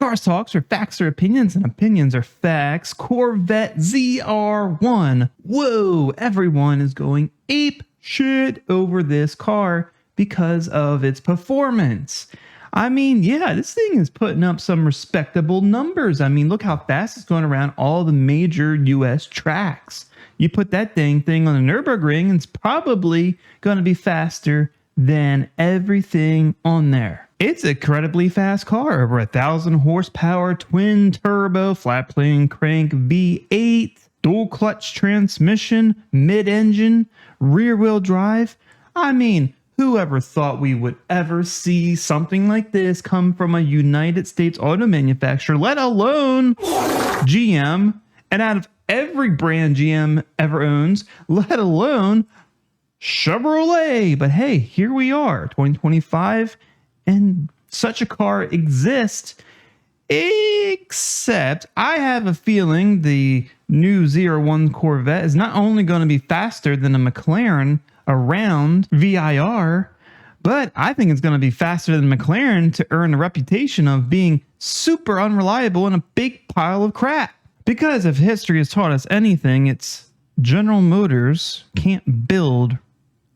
Cars Talks are facts or opinions, and opinions are facts. Corvette ZR1. Whoa, everyone is going ape shit over this car because of its performance. I mean, yeah, this thing is putting up some respectable numbers. I mean, look how fast it's going around all the major US tracks. You put that thing on the Nürburgring, and it's probably going to be faster than everything on there. It's an incredibly fast car, over 1,000 horsepower, twin turbo, flat plane crank V8, dual clutch transmission, mid-engine, rear wheel drive. I mean, whoever thought we would ever see something like this come from a United States auto manufacturer, let alone GM, and out of every brand GM ever owns, let alone Chevrolet. But hey, here we are, 2025, and such a car exists. Except I have a feeling the new ZR1 Corvette is not only going to be faster than a McLaren around VIR, but I think it's going to be faster than McLaren to earn a reputation of being super unreliable and a big pile of crap. Because if history has taught us anything, it's General Motors can't build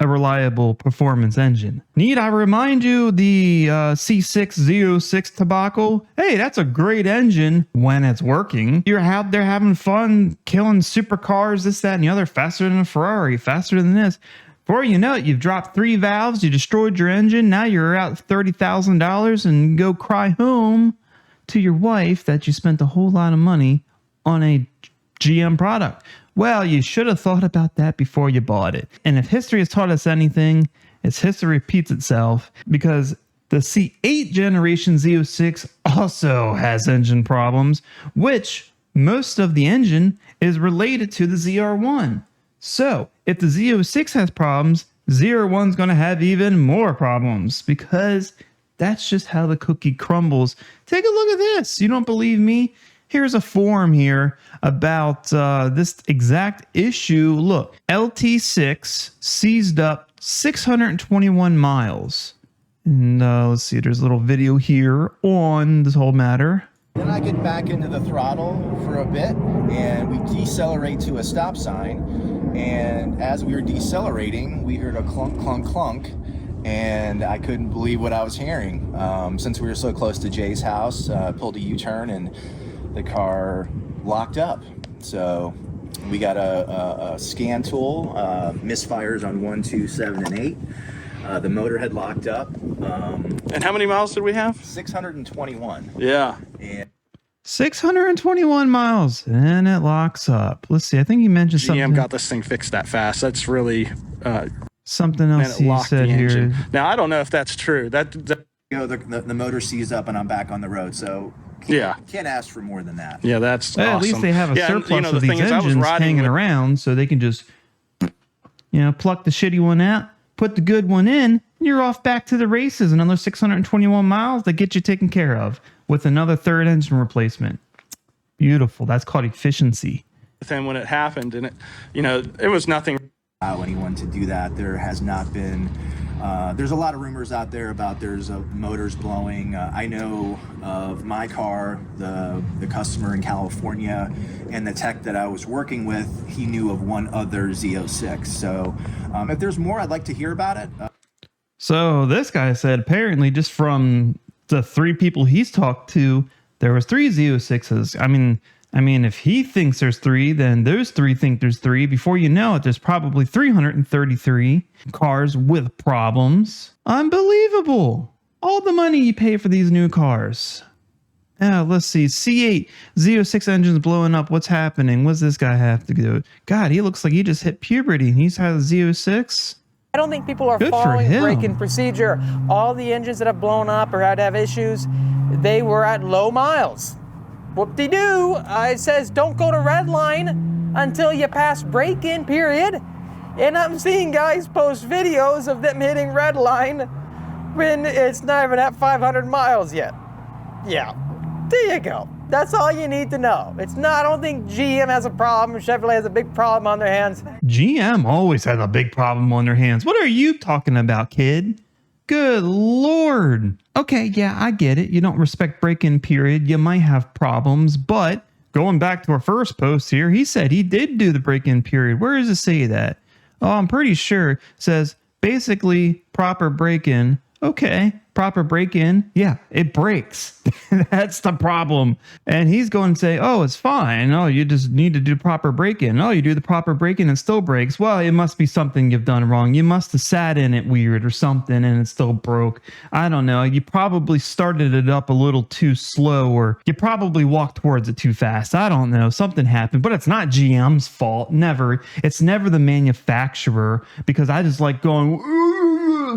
a reliable performance engine. Need I remind you the C6 Z06 debacle? Hey, that's a great engine when it's working. You're out there having fun, killing supercars, this, that, and the other, faster than a Ferrari, faster than this. Before you know it, you've dropped 3 valves, you destroyed your engine, now you're out $30,000 and go cry home to your wife that you spent a whole lot of money on a GM product. Well, you should have thought about that before you bought it. And if history has taught us anything, it's history repeats itself, because the C8 generation Z06 also has engine problems, which most of the engine is related to the ZR1. So if the Z06 has problems, ZR1's going to have even more problems, because that's just how the cookie crumbles. Take a look at this. You don't believe me? Here's a forum here about this exact issue. Look, LT6 seized up 621 miles. And let's see, there's a little video here on this whole matter. Then I get back into the throttle for a bit, and we decelerate to a stop sign. And as we were decelerating, we heard a clunk, clunk, clunk. And I couldn't believe what I was hearing. Since we were so close to Jay's house, pulled a U-turn, and the car locked up. So we got a scan tool, misfires on 1, 2, 7, and 8. The motor had locked up. And how many miles did we have? 621. Yeah. And 621 miles, and it locks up. Let's see, I think you mentioned something. GM got this thing fixed that fast. That's really something else he said here. Now, I don't know if that's true. you know, the motor seized up and I'm back on the road. So can't ask for more than that. Yeah, that's well, awesome. At least they have a surplus and, of these engines hanging around, so they can just, pluck the shitty one out, put the good one in, and you're off back to the races. Another 621 miles that get you taken care of with another third engine replacement. Beautiful. That's called efficiency. Then when it happened, and it was nothing. Allow anyone to do that. There has not been. There's a lot of rumors out there about there's motors blowing. I know of my car, the customer in California, and the tech that I was working with, he knew of one other Z06. So if there's more, I'd like to hear about it. So this guy said apparently just from the 3 people he's talked to, there was 3 Z06s. I mean, if he thinks there's 3, then those 3 think there's 3. Before you know it, there's probably 333 cars with problems. Unbelievable. All the money you pay for these new cars. Let's see. C8, Z06 engines blowing up. What's happening? What's this guy have to do? God, he looks like he just hit puberty. He's had a Z06. I don't think people are following braking procedure. All the engines that have blown up or had to have issues, they were at low miles. Whoop-de-doo, it says don't go to red line until you pass break-in, period. And I'm seeing guys post videos of them hitting red line when it's not even at 500 miles yet. Yeah, there you go. That's all you need to know. It's not, I don't think GM has a problem. Chevrolet has a big problem on their hands. GM always has a big problem on their hands. What are you talking about, kid? Good Lord. Okay, yeah, I get it. You don't respect break-in period. You might have problems, but going back to our first post here, he said he did do the break-in period. Where does it say that? Oh, I'm pretty sure it says basically proper break-in. Okay, proper break-in. Yeah, it breaks. That's the problem. And he's going to say, oh, it's fine. Oh, you just need to do proper break-in. Oh, you do the proper break-in and it still breaks. Well, it must be something you've done wrong. You must have sat in it weird or something and it still broke. I don't know. You probably started it up a little too slow, or you probably walked towards it too fast. I don't know. Something happened, but it's not GM's fault. Never. It's never the manufacturer, because I just like going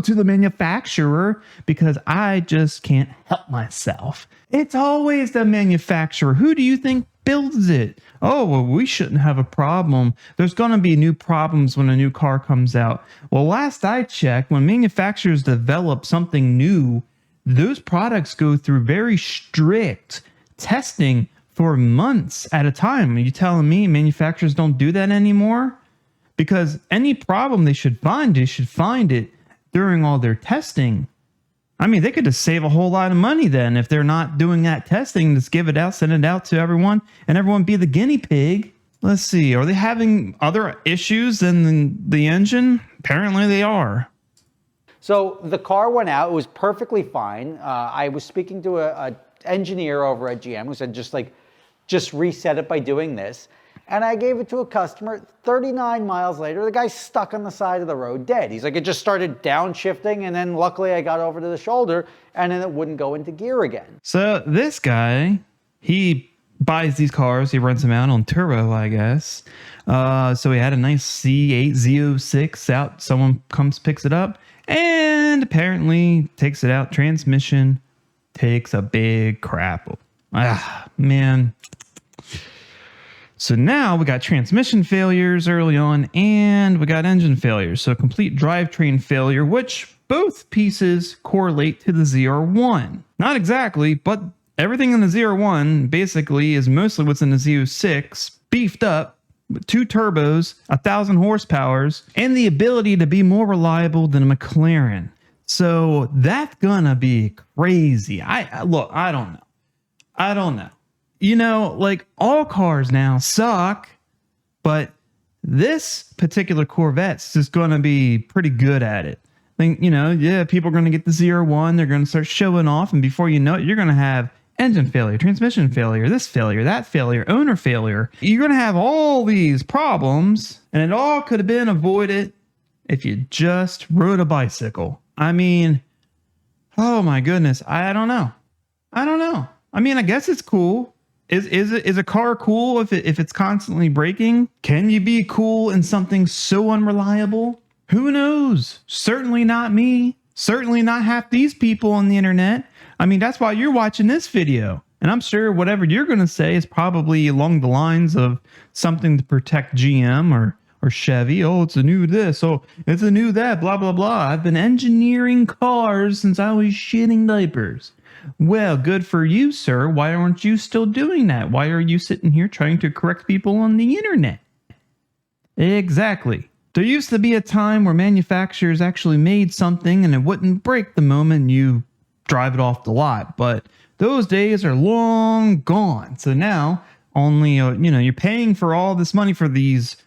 to the manufacturer because I just can't help myself. It's always the manufacturer. Who do you think builds it? Oh, well, we shouldn't have a problem. There's going to be new problems when a new car comes out. Well, last I checked, when manufacturers develop something new, those products go through very strict testing for months at a time. Are you telling me manufacturers don't do that anymore? Because any problem they should find it during all their testing. I mean, they could just save a whole lot of money then if they're not doing that testing. Just give it out, send it out to everyone, and everyone be the guinea pig. Let's see. Are they having other issues than the engine? Apparently they are. So the car went out. It was perfectly fine. I was speaking to a engineer over at GM who said, just reset it by doing this. And I gave it to a customer. 39 miles later, the guy's stuck on the side of the road dead. He's like, it just started downshifting, and then luckily I got over to the shoulder, and then it wouldn't go into gear again. So this guy, he buys these cars. He runs them out on turbo, I guess. So he had a nice C8 Z06 out. Someone comes, picks it up, and apparently takes it out. Transmission takes a big crap. Ah, man. So now we got transmission failures early on, and we got engine failures. So complete drivetrain failure, which both pieces correlate to the ZR1. Not exactly, but everything in the ZR1 basically is mostly what's in the Z06, beefed up with 2 turbos, 1,000 horsepowers, and the ability to be more reliable than a McLaren. So that's gonna be crazy. I don't know. You know, like, all cars now suck, but this particular Corvette's just going to be pretty good at it. I think, you know, yeah, people are going to get the ZR1. They're going to start showing off. And before you know it, you're going to have engine failure, transmission failure, this failure, that failure, owner failure. You're going to have all these problems, and it all could have been avoided if you just rode a bicycle. I mean, oh my goodness. I don't know. I mean, I guess it's cool. Is a car cool if it's constantly braking? Can you be cool in something so unreliable? Who knows? Certainly not me. Certainly not half these people on the internet. I mean, that's why you're watching this video. And I'm sure whatever you're going to say is probably along the lines of something to protect GM or Chevy. Oh, it's a new this. Oh, it's a new that. Blah, blah, blah. I've been engineering cars since I was shitting diapers. Well, good for you, sir. Why aren't you still doing that? Why are you sitting here trying to correct people on the internet? Exactly. There used to be a time where manufacturers actually made something and it wouldn't break the moment you drive it off the lot. But those days are long gone. So now only, you're paying for all this money for these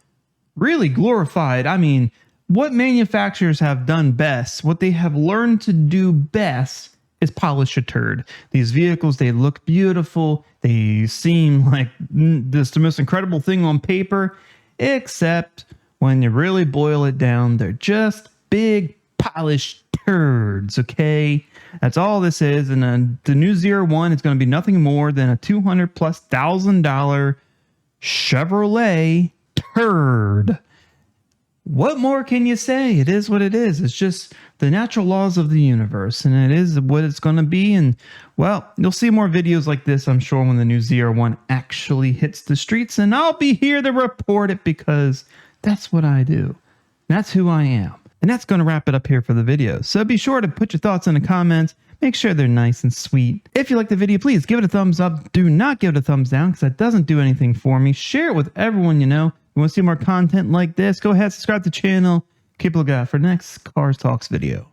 really glorified. I mean, what manufacturers have done best, what they have learned to do best, is polish a turd. These vehicles, they look beautiful. They seem like this the most incredible thing on paper, except when you really boil it down, they're just big polished turds, okay? That's all this is. And the new ZR1 is going to be nothing more than a $200,000+ Chevrolet turd. What more can you say? It is what it is. It's just the natural laws of the universe, and it is what it's going to be. And, well, you'll see more videos like this, I'm sure, when the new ZR1 actually hits the streets, and I'll be here to report it because that's what I do. That's who I am. And that's going to wrap it up here for the video. So be sure to put your thoughts in the comments. Make sure they're nice and sweet. If you like the video, please give it a thumbs up. Do not give it a thumbs down because that doesn't do anything for me. Share it with everyone you know. You want to see more content like this? Go ahead, subscribe to the channel. Keep a lookout for next Cars Talks video.